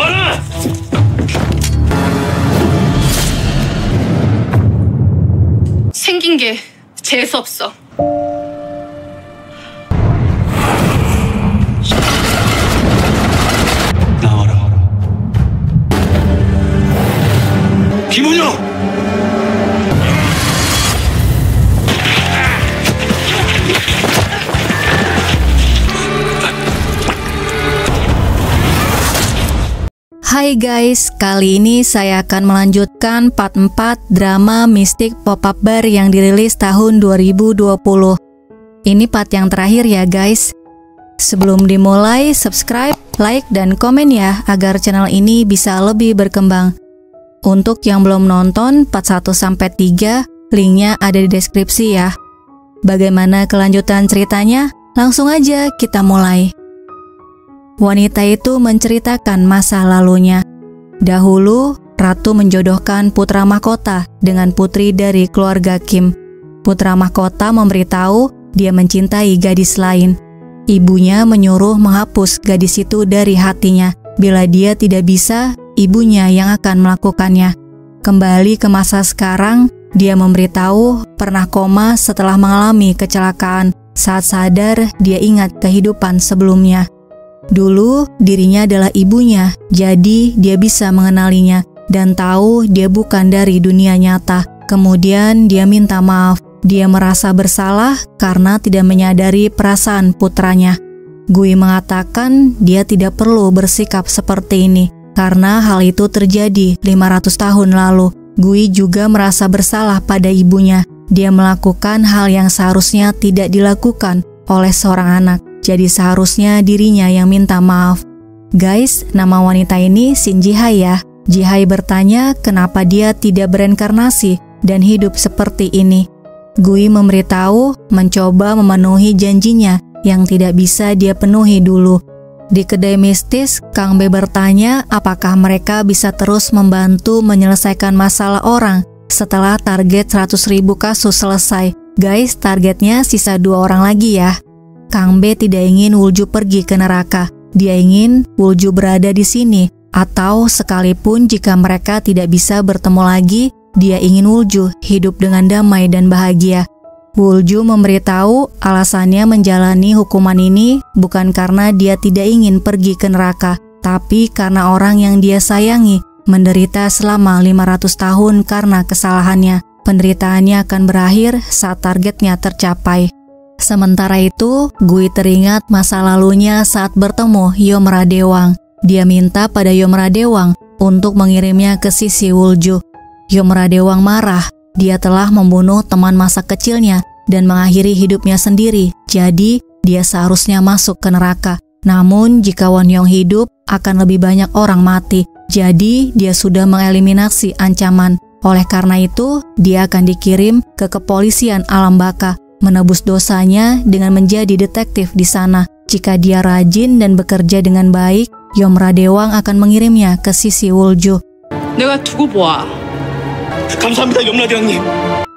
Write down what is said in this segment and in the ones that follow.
나와라! 생긴 게 재수 없어. 나와라. 김은영! Hai guys, kali ini saya akan melanjutkan part 4 drama mistik pop-up bar yang dirilis tahun 2020. Ini part yang terakhir ya guys. Sebelum dimulai, subscribe, like, dan komen ya agar channel ini bisa lebih berkembang. Untuk yang belum nonton part 1-3, linknya ada di deskripsi ya. Bagaimana kelanjutan ceritanya? Langsung aja kita mulai. Wanita itu menceritakan masa lalunya. Dahulu, Ratu menjodohkan putra mahkota dengan putri dari keluarga Kim. Putra mahkota memberitahu dia mencintai gadis lain. Ibunya menyuruh menghapus gadis itu dari hatinya. Bila dia tidak bisa, ibunya yang akan melakukannya. Kembali ke masa sekarang, dia memberitahu pernah koma setelah mengalami kecelakaan. Saat sadar, dia ingat kehidupan sebelumnya. Dulu, dirinya adalah ibunya, jadi dia bisa mengenalinya dan tahu dia bukan dari dunia nyata. Kemudian dia minta maaf. Dia merasa bersalah karena tidak menyadari perasaan putranya. Gui mengatakan dia tidak perlu bersikap seperti ini karena hal itu terjadi 500 tahun lalu. Gui juga merasa bersalah pada ibunya. Dia melakukan hal yang seharusnya tidak dilakukan oleh seorang anak. Jadi seharusnya dirinya yang minta maaf. Guys, nama wanita ini Shin Ji-hai ya. Ji-hai bertanya kenapa dia tidak bereinkarnasi dan hidup seperti ini. Gui memberitahu mencoba memenuhi janjinya yang tidak bisa dia penuhi dulu. Di kedai mistis, Kang Be bertanya apakah mereka bisa terus membantu menyelesaikan masalah orang setelah target 100.000 kasus selesai. Guys, targetnya sisa 2 orang lagi ya. Kang Be tidak ingin Wulju pergi ke neraka. Dia ingin Wulju berada di sini, atau sekalipun jika mereka tidak bisa bertemu lagi, dia ingin Wulju hidup dengan damai dan bahagia. Wulju memberitahu alasannya menjalani hukuman ini bukan karena dia tidak ingin pergi ke neraka, tapi karena orang yang dia sayangi menderita selama 500 tahun karena kesalahannya. Penderitaannya akan berakhir saat targetnya tercapai. Sementara itu, Gui teringat masa lalunya saat bertemu Yomradewang. Dia minta pada Yomradewang untuk mengirimnya ke sisi Wulju. Yomradewang marah. Dia telah membunuh teman masa kecilnya dan mengakhiri hidupnya sendiri. Jadi, dia seharusnya masuk ke neraka. Namun, jika Won Yong hidup, akan lebih banyak orang mati. Jadi, dia sudah mengeliminasi ancaman. Oleh karena itu, dia akan dikirim ke kepolisian alam baka. Menebus dosanya dengan menjadi detektif di sana. Jika dia rajin dan bekerja dengan baik, Yomradewang akan mengirimnya ke sisi Wulju. 내가 두고 보아. 감사합니다, 염라대왕님.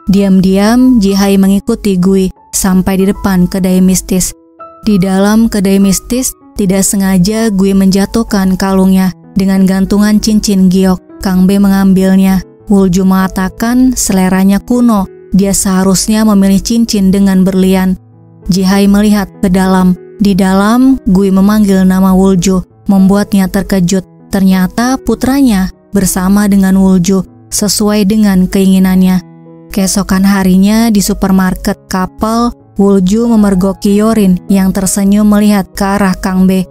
Diam-diam, Ji-hai mengikuti Gui sampai di depan kedai mistis. Di dalam kedai mistis, tidak sengaja Gui menjatuhkan kalungnya dengan gantungan cincin giok. Kang Be mengambilnya. Wulju mengatakan seleranya kuno. Dia seharusnya memilih cincin dengan berlian. Ji-hai melihat ke dalam. Di dalam, Gui memanggil nama Wulju, membuatnya terkejut. Ternyata putranya bersama dengan Wulju, sesuai dengan keinginannya. Keesokan harinya di supermarket kapal, Wulju memergoki Yorin yang tersenyum melihat ke arah Kang Be.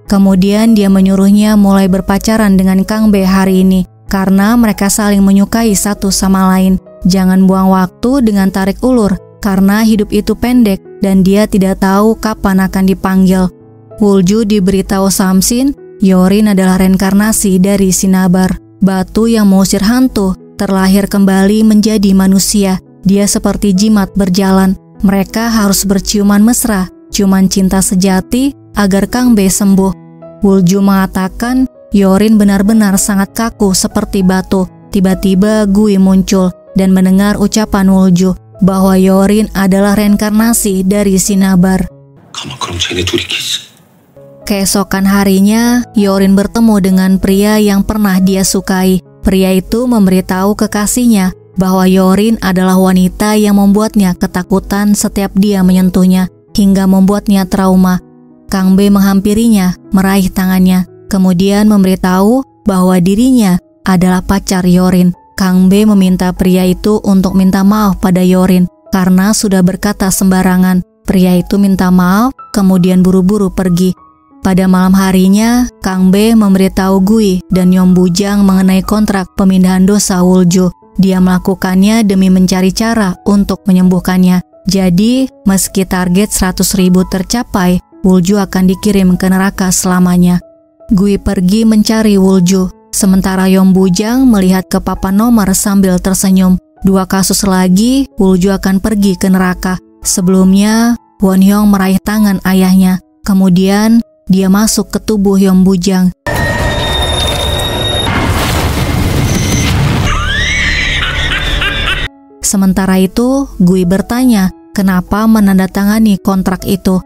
Kemudian dia menyuruhnya mulai berpacaran dengan Kang Be hari ini. Karena mereka saling menyukai satu sama lain. Jangan buang waktu dengan tarik ulur, karena hidup itu pendek dan dia tidak tahu kapan akan dipanggil. Wulju diberitahu Samsin, Yorin adalah reinkarnasi dari Sinabar, batu yang mengusir hantu, terlahir kembali menjadi manusia. Dia seperti jimat berjalan. Mereka harus berciuman mesra, ciuman cinta sejati agar Kang Be sembuh. Wulju mengatakan Yorin benar-benar sangat kaku seperti batu. Tiba-tiba Gui muncul dan mendengar ucapan Wulju bahwa Yorin adalah reinkarnasi dari Sinabar. Keesokan harinya, Yorin bertemu dengan pria yang pernah dia sukai. Pria itu memberitahu kekasihnya bahwa Yorin adalah wanita yang membuatnya ketakutan setiap dia menyentuhnya, hingga membuatnya trauma. Kang B menghampirinya, meraih tangannya, kemudian memberitahu bahwa dirinya adalah pacar Yorin. Kang B meminta pria itu untuk minta maaf pada Yorin karena sudah berkata sembarangan. Pria itu minta maaf, kemudian buru-buru pergi. Pada malam harinya, Kang B memberitahu Gui dan Yom Bujang mengenai kontrak pemindahan dosa Wulju. Dia melakukannya demi mencari cara untuk menyembuhkannya. Jadi, meski target 100.000 tercapai, Wulju akan dikirim ke neraka selamanya. Gui pergi mencari Wulju. Sementara Yom Bujang melihat ke papan nomor sambil tersenyum. 2 kasus lagi, Wulju akan pergi ke neraka. Sebelumnya, Won Hyung meraih tangan ayahnya. Kemudian, dia masuk ke tubuh Yom Bujang. Sementara itu, Gui bertanya, kenapa menandatangani kontrak itu?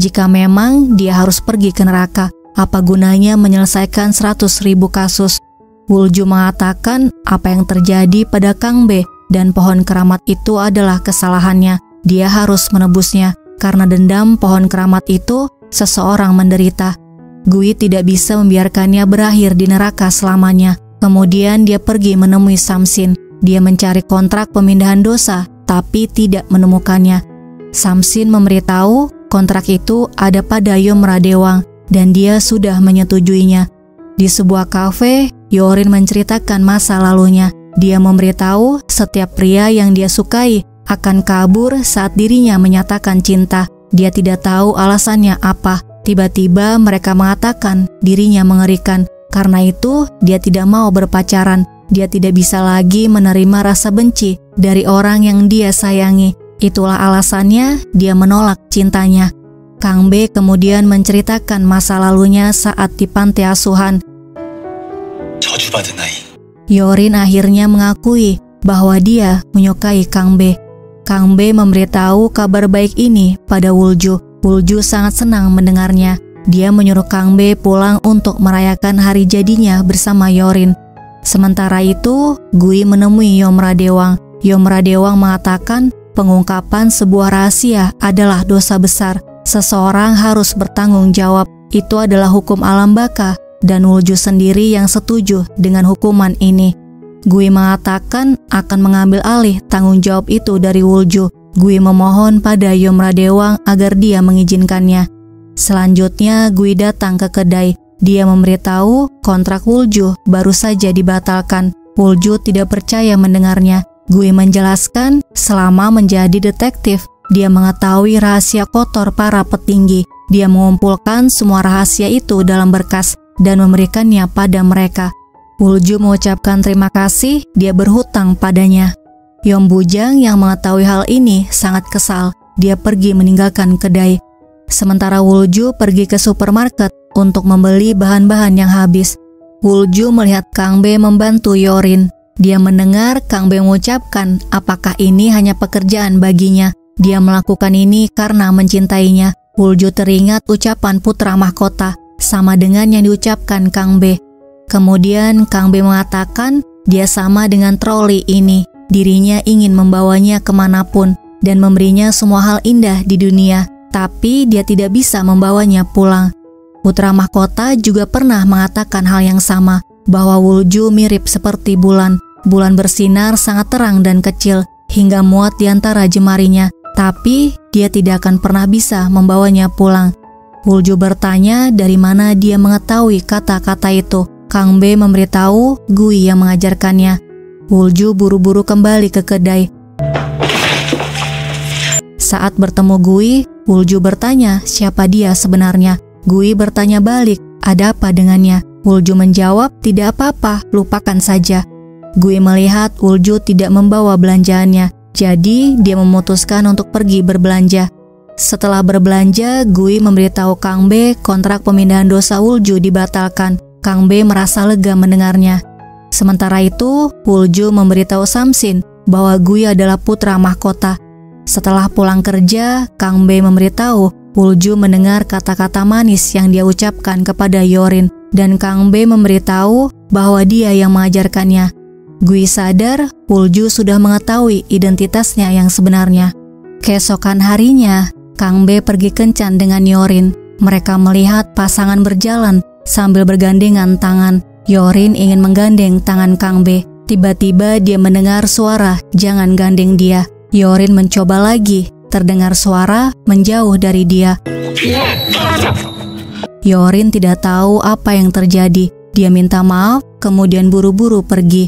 Jika memang dia harus pergi ke neraka, apa gunanya menyelesaikan 100.000 kasus? Wulju mengatakan apa yang terjadi pada Kang B dan pohon keramat itu adalah kesalahannya. Dia harus menebusnya. Karena dendam pohon keramat itu, seseorang menderita. Gui tidak bisa membiarkannya berakhir di neraka selamanya. Kemudian dia pergi menemui Samsin. Dia mencari kontrak pemindahan dosa, tapi tidak menemukannya. Samsin memberitahu kontrak itu ada pada Yom Radewang, dan dia sudah menyetujuinya. Di sebuah kafe, Yorin menceritakan masa lalunya. Dia memberitahu setiap pria yang dia sukai akan kabur saat dirinya menyatakan cinta. Dia tidak tahu alasannya apa. Tiba-tiba mereka mengatakan dirinya mengerikan. Karena itu, dia tidak mau berpacaran. Dia tidak bisa lagi menerima rasa benci dari orang yang dia sayangi. Itulah alasannya dia menolak cintanya. Kang B kemudian menceritakan masa lalunya saat di panti asuhan. 저주받은 아이. Yorin akhirnya mengakui bahwa dia menyukai Kang B. Kang B memberitahu kabar baik ini pada Wulju. Wulju sangat senang mendengarnya. Dia menyuruh Kang B pulang untuk merayakan hari jadinya bersama Yorin. Sementara itu, Gui menemui Yom Radewang. Yom Radewang mengatakan pengungkapan sebuah rahasia adalah dosa besar. Seseorang harus bertanggung jawab. Itu adalah hukum alam baka, dan Wulju sendiri yang setuju dengan hukuman ini. Gui mengatakan akan mengambil alih tanggung jawab itu dari Wulju. Gui memohon pada Yom Radewang agar dia mengizinkannya. Selanjutnya, Gui datang ke kedai. Dia memberitahu kontrak Wulju baru saja dibatalkan. Wulju tidak percaya mendengarnya. Gui menjelaskan selama menjadi detektif, dia mengetahui rahasia kotor para petinggi. Dia mengumpulkan semua rahasia itu dalam berkas dan memberikannya pada mereka. Wulju mengucapkan terima kasih, dia berhutang padanya. Yom Bujang yang mengetahui hal ini sangat kesal. Dia pergi meninggalkan kedai. Sementara Wulju pergi ke supermarket untuk membeli bahan-bahan yang habis. Wulju melihat Kang B membantu Yorin. Dia mendengar Kang B mengucapkan apakah ini hanya pekerjaan baginya. Dia melakukan ini karena mencintainya. Wulju teringat ucapan putra mahkota, sama dengan yang diucapkan Kang B. Kemudian Kang B mengatakan dia sama dengan troli ini. Dirinya ingin membawanya kemanapun dan memberinya semua hal indah di dunia. Tapi dia tidak bisa membawanya pulang. Putra mahkota juga pernah mengatakan hal yang sama, bahwa Wulju mirip seperti bulan. Bulan bersinar sangat terang dan kecil, hingga muat di antara jemarinya. Tapi dia tidak akan pernah bisa membawanya pulang. Wulju bertanya dari mana dia mengetahui kata-kata itu. Kang B memberitahu Gui yang mengajarkannya. Wulju buru-buru kembali ke kedai. Saat bertemu Gui, Wulju bertanya siapa dia sebenarnya. Gui bertanya balik, ada apa dengannya? Wulju menjawab, tidak apa-apa, lupakan saja. Gui melihat Wulju tidak membawa belanjaannya, jadi dia memutuskan untuk pergi berbelanja. Setelah berbelanja, Gui memberitahu Kang B kontrak pemindahan dosa Wulju dibatalkan. Kang B merasa lega mendengarnya. Sementara itu, Wulju memberitahu Samsin bahwa Gui adalah putra mahkota. Setelah pulang kerja, Kang B memberitahu Wulju mendengar kata-kata manis yang dia ucapkan kepada Yorin, dan Kang Be memberitahu bahwa dia yang mengajarkannya. Gui sadar Wulju sudah mengetahui identitasnya yang sebenarnya. Keesokan harinya, Kang Be pergi kencan dengan Yorin. Mereka melihat pasangan berjalan sambil bergandengan tangan. Yorin ingin menggandeng tangan Kang Be. Tiba-tiba dia mendengar suara, "Jangan gandeng dia." Yorin mencoba lagi, terdengar suara menjauh dari dia. Yorin tidak tahu apa yang terjadi. Dia minta maaf, kemudian buru-buru pergi.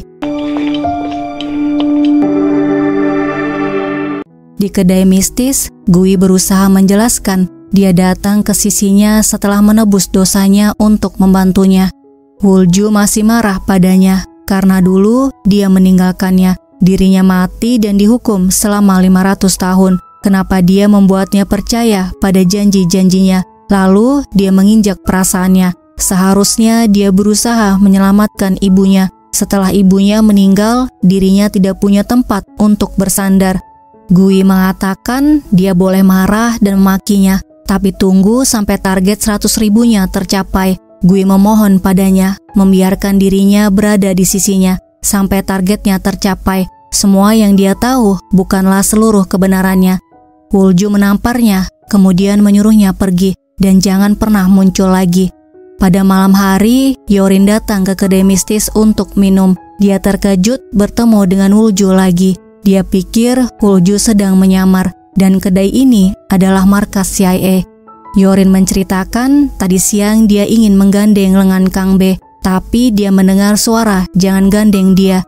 Di kedai mistis, Gui berusaha menjelaskan. Dia datang ke sisinya setelah menebus dosanya untuk membantunya. Wulju masih marah padanya karena dulu dia meninggalkannya. Dirinya mati dan dihukum selama 500 tahun. Kenapa dia membuatnya percaya pada janji-janjinya? Lalu dia menginjak perasaannya. Seharusnya dia berusaha menyelamatkan ibunya. Setelah ibunya meninggal, dirinya tidak punya tempat untuk bersandar. Gui mengatakan dia boleh marah dan memakinya, tapi tunggu sampai target 100.000-nya tercapai. Gui memohon padanya, membiarkan dirinya berada di sisinya sampai targetnya tercapai. Semua yang dia tahu bukanlah seluruh kebenarannya. Wulju menamparnya, kemudian menyuruhnya pergi dan jangan pernah muncul lagi. Pada malam hari, Yorin datang ke kedai mistis untuk minum. Dia terkejut bertemu dengan Wulju lagi. Dia pikir Wulju sedang menyamar dan kedai ini adalah markas CIA. Yorin menceritakan tadi siang dia ingin menggandeng lengan Kang Be, tapi dia mendengar suara "jangan gandeng dia".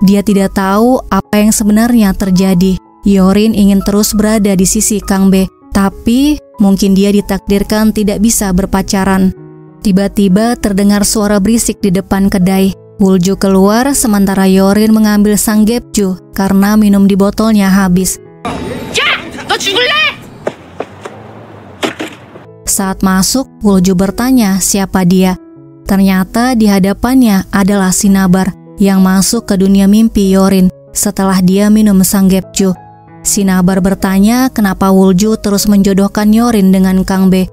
Dia tidak tahu apa yang sebenarnya terjadi. Yorin ingin terus berada di sisi Kang Be, tapi mungkin dia ditakdirkan tidak bisa berpacaran. Tiba-tiba terdengar suara berisik di depan kedai. Wulju keluar sementara Yorin mengambil sang Gepju karena minum di botolnya habis. 야! 너 죽을래? Saat masuk, Wulju bertanya siapa dia. Ternyata di hadapannya adalah Sinabar yang masuk ke dunia mimpi Yorin setelah dia minum sang Gepju. Sinabar bertanya kenapa Wulju terus menjodohkan Yorin dengan Kang Be.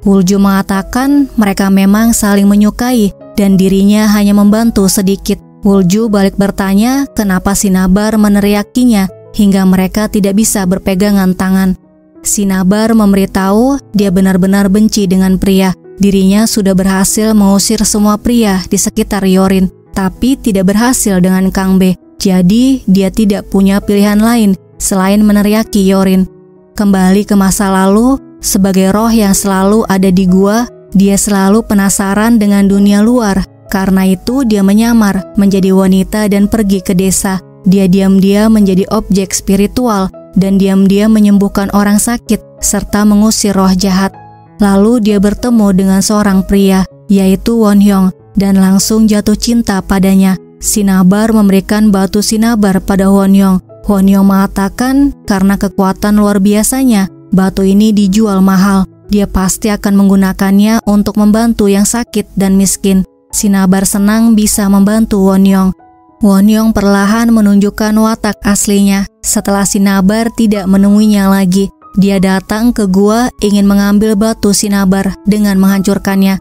Wulju mengatakan mereka memang saling menyukai dan dirinya hanya membantu sedikit. Wulju balik bertanya kenapa Sinabar meneriakinya hingga mereka tidak bisa berpegangan tangan. Sinabar memberitahu dia benar-benar benci dengan pria. Dirinya sudah berhasil mengusir semua pria di sekitar Yorin, tapi tidak berhasil dengan Kang Be. Jadi dia tidak punya pilihan lain selain meneriaki Yorin. Kembali ke masa lalu, sebagai roh yang selalu ada di gua, dia selalu penasaran dengan dunia luar. Karena itu dia menyamar menjadi wanita dan pergi ke desa. Dia diam-diam menjadi objek spiritual dan diam-diam menyembuhkan orang sakit serta mengusir roh jahat. Lalu dia bertemu dengan seorang pria, yaitu Won Hyung, dan langsung jatuh cinta padanya. Sinabar memberikan batu sinabar pada Won Hyung. Won Hyung mengatakan karena kekuatan luar biasanya, batu ini dijual mahal. Dia pasti akan menggunakannya untuk membantu yang sakit dan miskin. Sinabar senang bisa membantu Won Hyung. Won Hyung perlahan menunjukkan watak aslinya. Setelah Sinabar tidak menemuinya lagi, dia datang ke gua ingin mengambil batu Sinabar dengan menghancurkannya.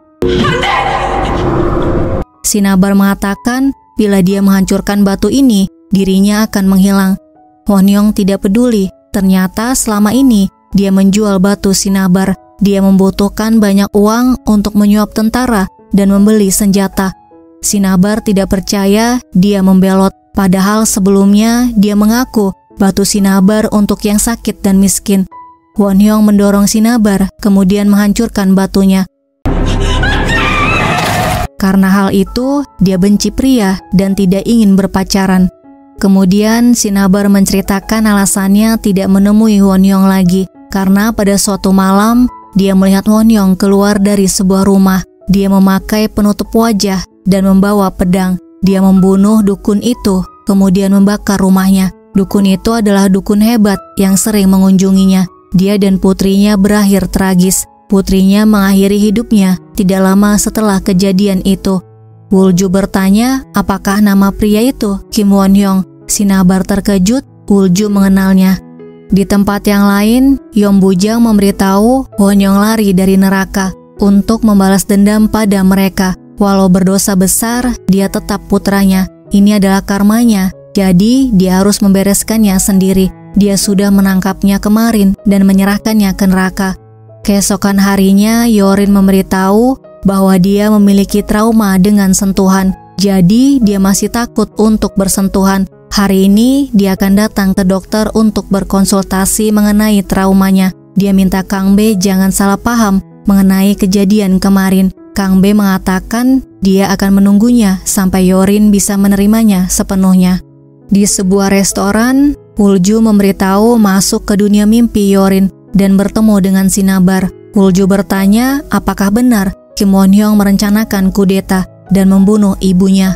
Sinabar mengatakan bila dia menghancurkan batu ini, dirinya akan menghilang. Won Hyung tidak peduli. Ternyata selama ini dia menjual batu Sinabar. Dia membutuhkan banyak uang untuk menyuap tentara dan membeli senjata. Sinabar tidak percaya, dia membelot. Padahal sebelumnya dia mengaku batu Sinabar untuk yang sakit dan miskin. Won Hyung mendorong Sinabar, kemudian menghancurkan batunya. Karena hal itu, dia benci pria dan tidak ingin berpacaran. Kemudian Sinabar menceritakan alasannya tidak menemui Won Hyung lagi. Karena pada suatu malam, dia melihat Won Hyung keluar dari sebuah rumah. Dia memakai penutup wajah dan membawa pedang. Dia membunuh dukun itu, kemudian membakar rumahnya. Dukun itu adalah dukun hebat yang sering mengunjunginya. Dia dan putrinya berakhir tragis. Putrinya mengakhiri hidupnya tidak lama setelah kejadian itu. Wulju bertanya, apakah nama pria itu Kim Won Hyung? Sinabar terkejut, Wulju mengenalnya. Di tempat yang lain, Yom Bujang memberitahu Honyong lari dari neraka untuk membalas dendam pada mereka. Walau berdosa besar, dia tetap putranya. Ini adalah karmanya, jadi dia harus membereskannya sendiri. Dia sudah menangkapnya kemarin dan menyerahkannya ke neraka. Keesokan harinya, Yorin memberitahu bahwa dia memiliki trauma dengan sentuhan. Jadi, dia masih takut untuk bersentuhan. Hari ini, dia akan datang ke dokter untuk berkonsultasi mengenai traumanya. Dia minta Kang B jangan salah paham mengenai kejadian kemarin. Kang B mengatakan dia akan menunggunya sampai Yorin bisa menerimanya sepenuhnya. Di sebuah restoran, Wulju memberitahu masuk ke dunia mimpi Yorin dan bertemu dengan Sinabar. Wulju bertanya apakah benar Kim Won-hyung merencanakan kudeta dan membunuh ibunya.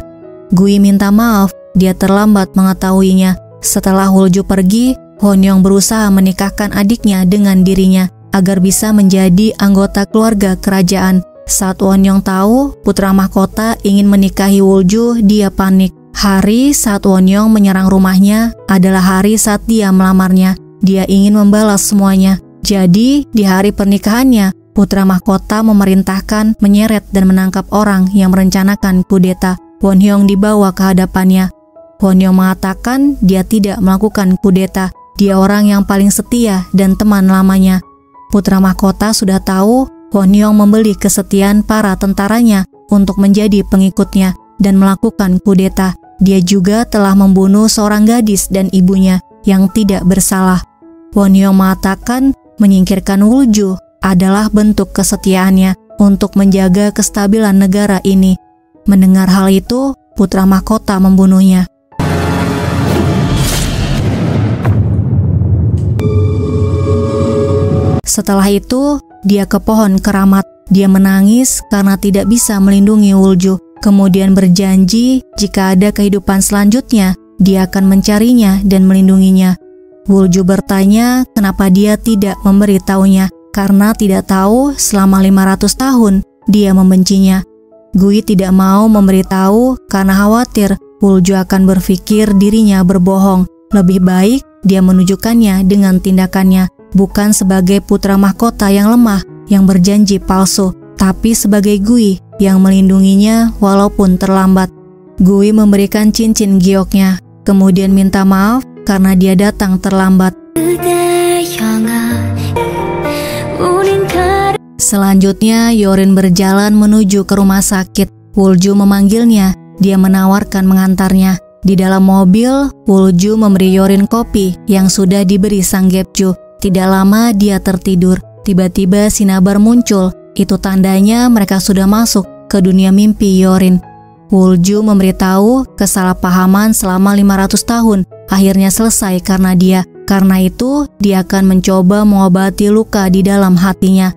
Gui minta maaf, dia terlambat mengetahuinya. Setelah Wulju pergi, Honyong berusaha menikahkan adiknya dengan dirinya agar bisa menjadi anggota keluarga kerajaan. Saat Wonyong tahu putra mahkota ingin menikahi Wulju, dia panik. Hari saat Wonyong menyerang rumahnya adalah hari saat dia melamarnya. Dia ingin membalas semuanya. Jadi, di hari pernikahannya, putra mahkota memerintahkan menyeret dan menangkap orang yang merencanakan kudeta. Won-hyung dibawa ke hadapannya. Won-hyung mengatakan dia tidak melakukan kudeta. Dia orang yang paling setia dan teman lamanya. Putra mahkota sudah tahu Won-hyung membeli kesetiaan para tentaranya untuk menjadi pengikutnya dan melakukan kudeta. Dia juga telah membunuh seorang gadis dan ibunya yang tidak bersalah. Won-hyung mengatakan menyingkirkan Wulju adalah bentuk kesetiaannya untuk menjaga kestabilan negara ini. Mendengar hal itu, putra mahkota membunuhnya. Setelah itu, dia ke pohon keramat. Dia menangis karena tidak bisa melindungi Wulju. Kemudian berjanji jika ada kehidupan selanjutnya, dia akan mencarinya dan melindunginya. Wulju bertanya kenapa dia tidak memberitahunya, karena tidak tahu selama 500 tahun dia membencinya. Gui tidak mau memberitahu karena khawatir Wulju akan berpikir dirinya berbohong. Lebih baik dia menunjukkannya dengan tindakannya, bukan sebagai putra mahkota yang lemah yang berjanji palsu, tapi sebagai Gui yang melindunginya walaupun terlambat. Gui memberikan cincin gioknya, kemudian minta maaf karena dia datang terlambat. Selanjutnya, Yorin berjalan menuju ke rumah sakit. Wulju memanggilnya. Dia menawarkan mengantarnya. Di dalam mobil, Wulju memberi Yorin kopi yang sudah diberi Sang Gepju. Tidak lama dia tertidur. Tiba-tiba Sinabar muncul. Itu tandanya mereka sudah masuk ke dunia mimpi Yorin. Wulju memberitahu kesalahpahaman selama 500 tahun akhirnya selesai karena dia. Karena itu, dia akan mencoba mengobati luka di dalam hatinya.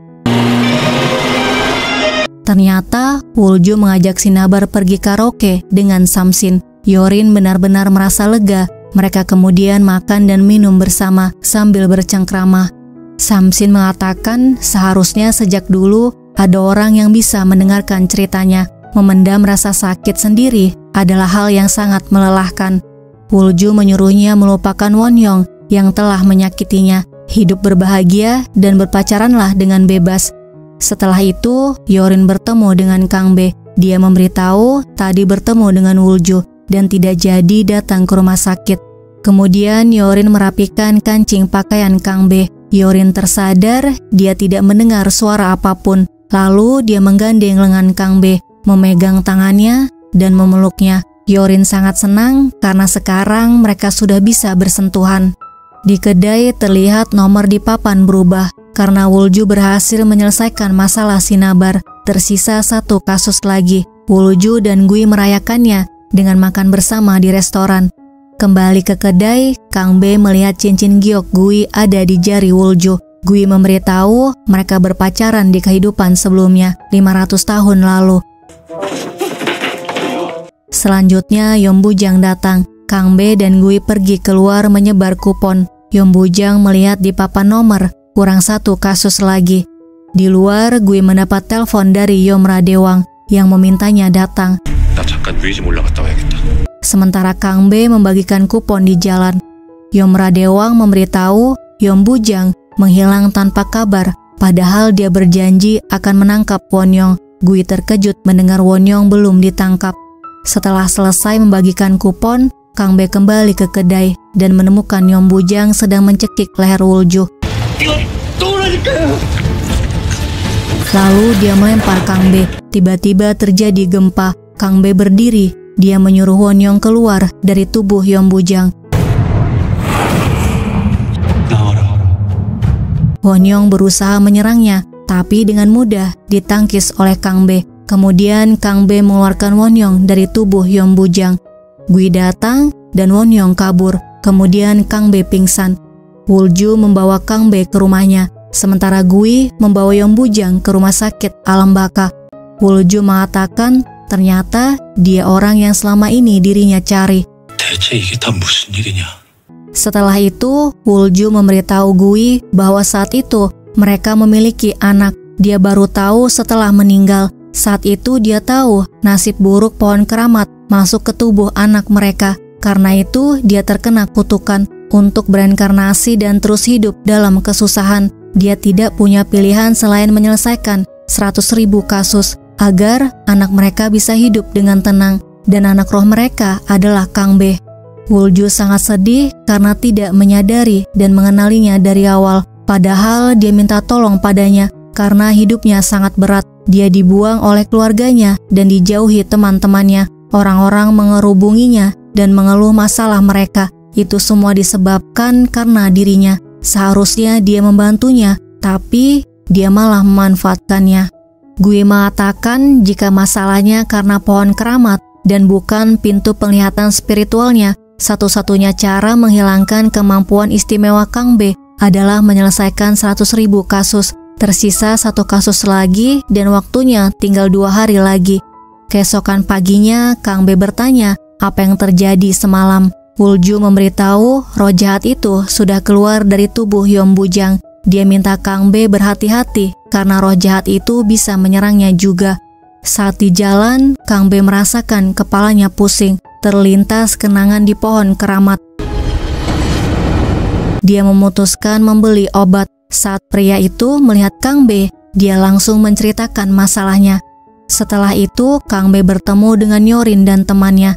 Ternyata, Wulju mengajak Sinabar pergi karaoke dengan Samsin. Yorin benar-benar merasa lega. Mereka kemudian makan dan minum bersama sambil bercengkrama. Samsin mengatakan seharusnya sejak dulu ada orang yang bisa mendengarkan ceritanya. Memendam rasa sakit sendiri adalah hal yang sangat melelahkan. Wulju menyuruhnya melupakan Won-hyung yang telah menyakitinya. Hidup berbahagia dan berpacaranlah dengan bebas. Setelah itu, Yorin bertemu dengan Kang B. Dia memberitahu tadi bertemu dengan Wulju dan tidak jadi datang ke rumah sakit. Kemudian Yorin merapikan kancing pakaian Kang B. Yorin tersadar dia tidak mendengar suara apapun. Lalu dia menggandeng lengan Kang B, memegang tangannya dan memeluknya. Yorin sangat senang karena sekarang mereka sudah bisa bersentuhan. Di kedai terlihat nomor di papan berubah karena Wulju berhasil menyelesaikan masalah Sinabar. Tersisa satu kasus lagi. Wulju dan Gui merayakannya dengan makan bersama di restoran. Kembali ke kedai, Kang B melihat cincin giok Gui ada di jari Wulju. Gui memberitahu mereka berpacaran di kehidupan sebelumnya 500 tahun lalu. Selanjutnya Yom Bujang datang. Kang B dan Gui pergi keluar menyebar kupon. Yom Bujang melihat di papan nomor, kurang satu kasus lagi. Di luar, Gui mendapat telepon dari Yom Radewang yang memintanya datang. Sementara Kang B membagikan kupon di jalan. Yom Radewang memberitahu Yom Bujang menghilang tanpa kabar, padahal dia berjanji akan menangkap Won-young. Gui terkejut mendengar Won-young belum ditangkap. Setelah selesai membagikan kupon, Kang Bae kembali ke kedai dan menemukan Yeon Bujang sedang mencekik leher Woo-ju. Lalu dia melempar Kang Bae. Tiba-tiba terjadi gempa. Kang Bae berdiri. Dia menyuruh Won-young keluar dari tubuh Yeon Bujang. Won-young berusaha menyerangnya, tapi dengan mudah ditangkis oleh Kang Bae. Kemudian Kang Bae mengeluarkan Won-young dari tubuh Yeon Bujang. Gui datang dan Won-young kabur. Kemudian Kang Bae pingsan. Woo-ju membawa Kang Bae ke rumahnya, sementara Gui membawa Yeon Bujang ke rumah sakit Alam Baka. Woo-ju mengatakan ternyata dia orang yang selama ini dirinya cari. 대체 이게 다 무슨 일이냐? Setelah itu, Woo-ju memberitahu Gui bahwa saat itu mereka memiliki anak. Dia baru tahu setelah meninggal. Saat itu dia tahu nasib buruk pohon keramat masuk ke tubuh anak mereka. Karena itu dia terkena kutukan untuk bereinkarnasi dan terus hidup dalam kesusahan. Dia tidak punya pilihan selain menyelesaikan 100.000 kasus agar anak mereka bisa hidup dengan tenang. Dan anak roh mereka adalah Kang Bae. Woo-ju sangat sedih karena tidak menyadari dan mengenalinya dari awal. Padahal dia minta tolong padanya karena hidupnya sangat berat. Dia dibuang oleh keluarganya dan dijauhi teman-temannya. Orang-orang mengerubunginya dan mengeluh masalah mereka. Itu semua disebabkan karena dirinya. Seharusnya dia membantunya, tapi dia malah memanfaatkannya. Gui mengatakan jika masalahnya karena pohon keramat dan bukan pintu penglihatan spiritualnya, satu-satunya cara menghilangkan kemampuan istimewa Kang Bae adalah menyelesaikan 100.000 kasus. Tersisa 1 kasus lagi dan waktunya tinggal 2 hari lagi. Keesokan paginya, Kang Bae bertanya apa yang terjadi semalam. Woo-ju memberitahu roh jahat itu sudah keluar dari tubuh Yeon Bujang. Dia minta Kang Bae berhati-hati karena roh jahat itu bisa menyerangnya juga. Saat di jalan, Kang Bae merasakan kepalanya pusing. Terlintas kenangan di pohon keramat. Dia memutuskan membeli obat. Saat pria itu melihat Kang Bae, dia langsung menceritakan masalahnya. Setelah itu, Kang Bae bertemu dengan Nyorin dan temannya.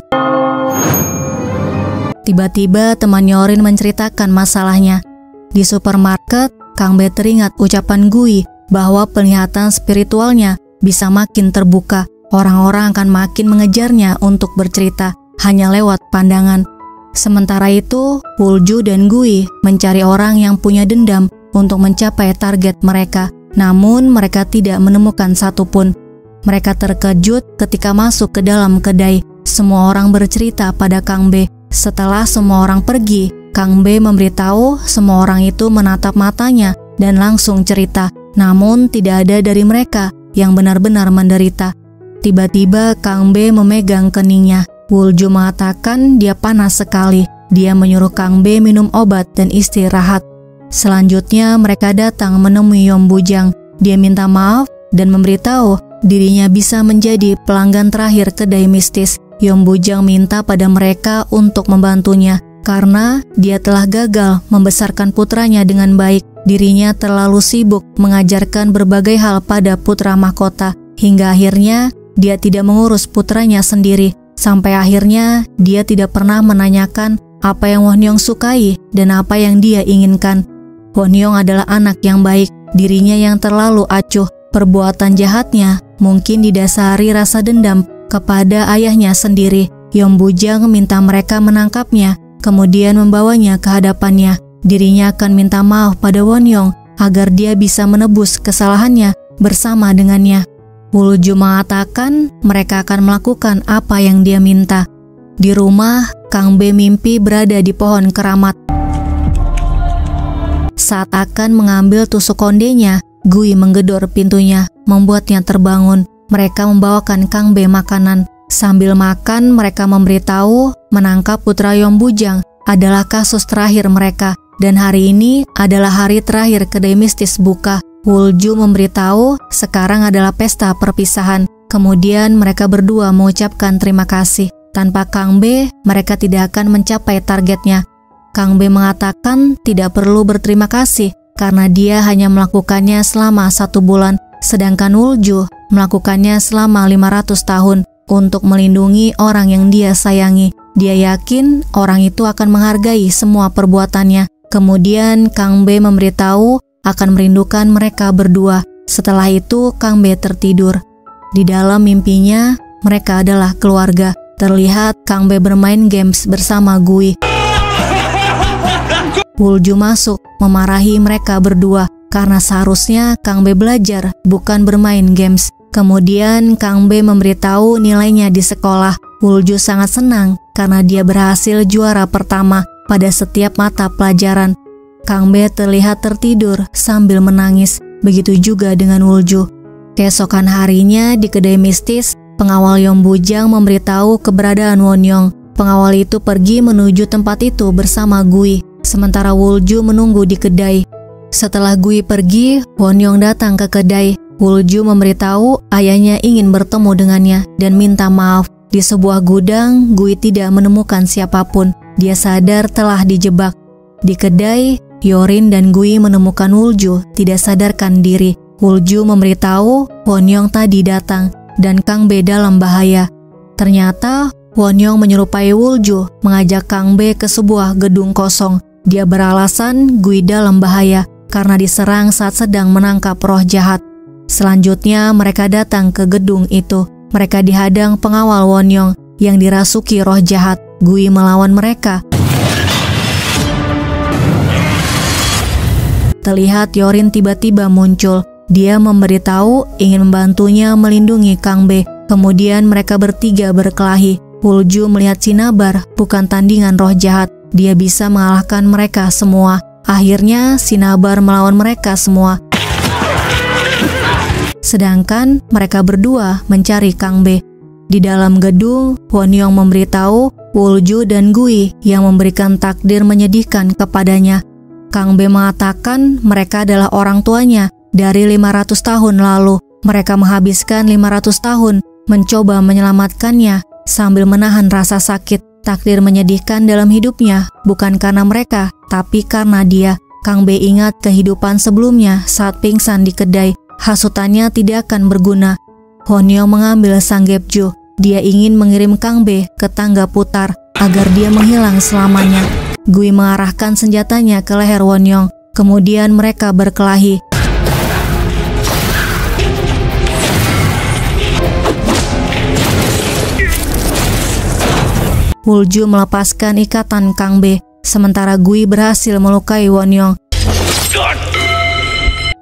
Tiba-tiba teman Nyorin menceritakan masalahnya. Di supermarket, Kang Bae teringat ucapan Gui bahwa penglihatan spiritualnya bisa makin terbuka. Orang-orang akan makin mengejarnya untuk bercerita hanya lewat pandangan. Sementara itu, Woo-ju dan Gui mencari orang yang punya dendam untuk mencapai target mereka. Namun mereka tidak menemukan satupun. Mereka terkejut ketika masuk ke dalam kedai. Semua orang bercerita pada Kang Bae. Setelah semua orang pergi, Kang Bae memberitahu semua orang itu menatap matanya dan langsung cerita. Namun tidak ada dari mereka yang benar-benar menderita. Tiba-tiba Kang Bae memegang keningnya. Woo-ju mengatakan dia panas sekali. Dia menyuruh Kang Bae minum obat dan istirahat. Selanjutnya mereka datang menemui Yeon Bujang. Dia minta maaf dan memberitahu dirinya bisa menjadi pelanggan terakhir kedai mistis. Yeon Bujang minta pada mereka untuk membantunya karena dia telah gagal membesarkan putranya dengan baik. Dirinya terlalu sibuk mengajarkan berbagai hal pada putra mahkota hingga akhirnya dia tidak mengurus putranya sendiri. Sampai akhirnya dia tidak pernah menanyakan apa yang Won-young sukai dan apa yang dia inginkan. Won-young adalah anak yang baik, dirinya yang terlalu acuh. Perbuatan jahatnya mungkin didasari rasa dendam kepada ayahnya sendiri. Yeon Bujang minta mereka menangkapnya, kemudian membawanya ke hadapannya. Dirinya akan minta maaf pada Won-young agar dia bisa menebus kesalahannya bersama dengannya. Woo-ju mengatakan mereka akan melakukan apa yang dia minta. Di rumah, Kang Bae mimpi berada di pohon keramat. Saat akan mengambil tusuk kondenya, Gui menggedor pintunya, membuatnya terbangun. Mereka membawakan Kang Bae makanan. Sambil makan, mereka memberitahu menangkap putra Yeon Bujang adalah kasus terakhir mereka. Dan hari ini adalah hari terakhir kedai mistis buka. Woo-ju memberitahu sekarang adalah pesta perpisahan. Kemudian mereka berdua mengucapkan terima kasih. Tanpa Kang Bae, mereka tidak akan mencapai targetnya. Kang Bae mengatakan tidak perlu berterima kasih karena dia hanya melakukannya selama 1 bulan, sedangkan Wulju melakukannya selama 500 tahun untuk melindungi orang yang dia sayangi. Dia yakin orang itu akan menghargai semua perbuatannya. Kemudian Kang Be memberitahu akan merindukan mereka berdua. Setelah itu Kang Be tertidur. Di dalam mimpinya, mereka adalah keluarga. Terlihat Kang Be bermain games bersama Gui. Wulju masuk memarahi mereka berdua karena seharusnya Kang Be belajar, bukan bermain games. Kemudian Kang Be memberitahu nilainya di sekolah. Wulju sangat senang karena dia berhasil juara pertama pada setiap mata pelajaran. Kang Be terlihat tertidur sambil menangis. Begitu juga dengan Wulju. Keesokan harinya di kedai mistis, pengawal Yong Bujang memberitahu keberadaan Wonyong. Pengawal itu pergi menuju tempat itu bersama Gui, sementara Wulju menunggu di kedai. Setelah Gui pergi, Wonyong datang ke kedai. Wulju memberitahu ayahnya ingin bertemu dengannya dan minta maaf. Di sebuah gudang, Gui tidak menemukan siapapun. Dia sadar telah dijebak. Di kedai, Yorin dan Gui menemukan Wulju tidak sadarkan diri. Wulju memberitahu Wonyong tadi datang dan Kang Be dalam bahaya. Ternyata Wonyong menyerupai Wulju mengajak Kang Be ke sebuah gedung kosong. Dia beralasan Gui dalam bahaya karena diserang saat sedang menangkap roh jahat. Selanjutnya mereka datang ke gedung itu. Mereka dihadang pengawal Wonyong yang dirasuki roh jahat. Gui melawan mereka. Terlihat Yorin tiba-tiba muncul. Dia memberitahu ingin membantunya melindungi Kang Be. Kemudian mereka bertiga berkelahi. Wulju melihat Sinabar bukan tandingan roh jahat. Dia bisa mengalahkan mereka semua. Akhirnya Sinabar melawan mereka semua. Sedangkan mereka berdua mencari Kang Be. Di dalam gedung, Wonyong memberitahu Wulju dan Gui yang memberikan takdir menyedihkan kepadanya. Kang Be mengatakan mereka adalah orang tuanya dari 500 tahun lalu. Mereka menghabiskan 500 tahun mencoba menyelamatkannya sambil menahan rasa sakit. Takdir menyedihkan dalam hidupnya bukan karena mereka, tapi karena dia. Kang Be ingat kehidupan sebelumnya saat pingsan di kedai. Hasutannya tidak akan berguna. Wonyong mengambil Sanggepju. Dia ingin mengirim Kang Be ke tangga putar agar dia menghilang selamanya. Gui mengarahkan senjatanya ke leher Wonyong. Kemudian mereka berkelahi. Wulju melepaskan ikatan Kang Be, sementara Gui berhasil melukai Wonyong.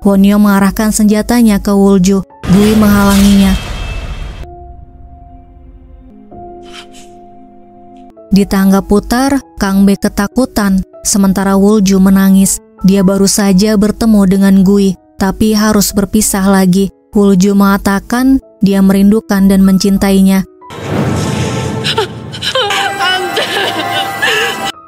Wonyong mengarahkan senjatanya ke Wulju. Gui menghalanginya. Di tangga putar, Kang Be ketakutan, sementara Wulju menangis. Dia baru saja bertemu dengan Gui, tapi harus berpisah lagi. Wulju mengatakan dia merindukan dan mencintainya.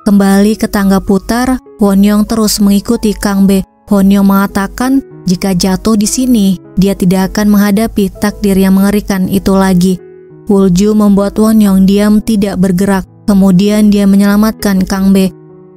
Kembali ke tangga putar, Wonyong terus mengikuti Kang Be. Wonyong mengatakan jika jatuh di sini, dia tidak akan menghadapi takdir yang mengerikan itu lagi. Wulju membuat Wonyong diam tidak bergerak. Kemudian dia menyelamatkan Kang Be.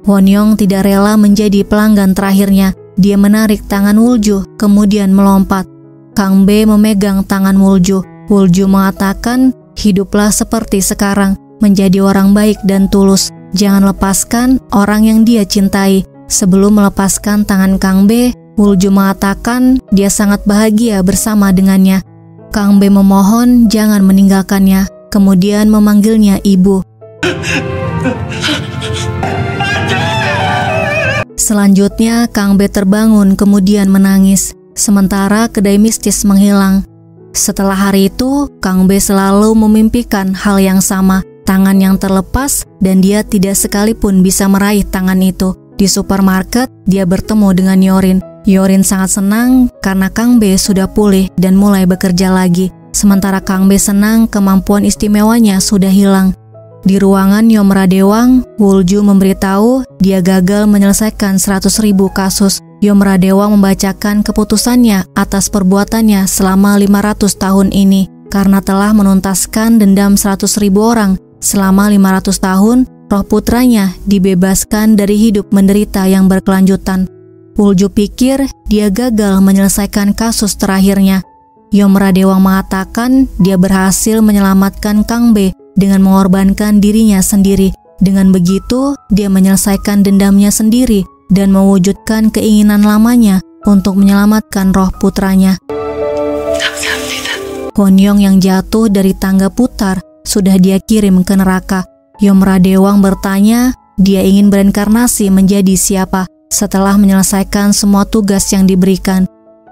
Wonyong tidak rela menjadi pelanggan terakhirnya. Dia menarik tangan Wulju, kemudian melompat. Kang Be memegang tangan Wulju. Wulju mengatakan, hiduplah seperti sekarang, menjadi orang baik dan tulus. Jangan lepaskan orang yang dia cintai. Sebelum melepaskan tangan Kang Be, Wulju mengatakan dia sangat bahagia bersama dengannya. Kang Be memohon jangan meninggalkannya, kemudian memanggilnya ibu. Selanjutnya Kang Be terbangun kemudian menangis, sementara kedai mistis menghilang. Setelah hari itu, Kang Be selalu memimpikan hal yang sama, tangan yang terlepas, dan dia tidak sekalipun bisa meraih tangan itu. Di supermarket, dia bertemu dengan Yorin. Yorin sangat senang karena Kang Be sudah pulih dan mulai bekerja lagi. Sementara Kang Be senang kemampuan istimewanya sudah hilang. Di ruangan Yomradewang, Wulju memberitahu dia gagal menyelesaikan 100.000 kasus. Yomradewang membacakan keputusannya atas perbuatannya selama 500 tahun ini. Karena telah menuntaskan dendam 100.000 orang selama 500 tahun, roh putranya dibebaskan dari hidup menderita yang berkelanjutan. Wulju pikir dia gagal menyelesaikan kasus terakhirnya. Yomradewang mengatakan dia berhasil menyelamatkan Kang Be dengan mengorbankan dirinya sendiri. Dengan begitu, dia menyelesaikan dendamnya sendiri dan mewujudkan keinginan lamanya untuk menyelamatkan roh putranya. Honyong yang jatuh dari tangga putar sudah dia kirim ke neraka. Yomradewang bertanya dia ingin berinkarnasi menjadi siapa setelah menyelesaikan semua tugas yang diberikan.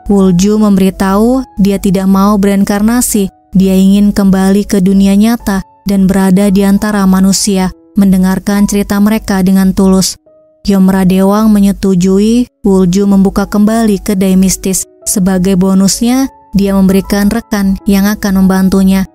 Wulju memberitahu dia tidak mau berinkarnasi, dia ingin kembali ke dunia nyata dan berada di antara manusia, mendengarkan cerita mereka dengan tulus. Yomradewang menyetujui Wulju membuka kembali kedai mistis. Sebagai bonusnya, dia memberikan rekan yang akan membantunya.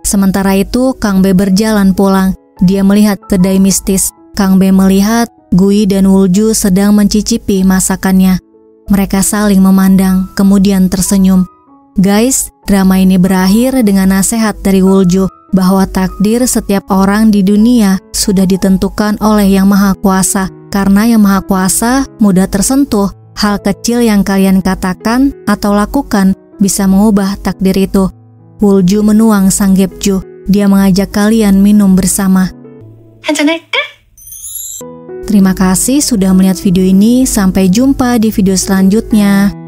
Sementara itu, Kang Be berjalan pulang. Dia melihat kedai mistis. Kang Be melihat Gui dan Wulju sedang mencicipi masakannya. Mereka saling memandang, kemudian tersenyum. Guys, drama ini berakhir dengan nasihat dari Wulju bahwa takdir setiap orang di dunia sudah ditentukan oleh Yang Maha Kuasa. Karena Yang Maha Kuasa mudah tersentuh, hal kecil yang kalian katakan atau lakukan bisa mengubah takdir itu. Wulju menuang Sanggepju. Dia mengajak kalian minum bersama. 한잔할까? Terima kasih sudah melihat video ini. Sampai jumpa di video selanjutnya.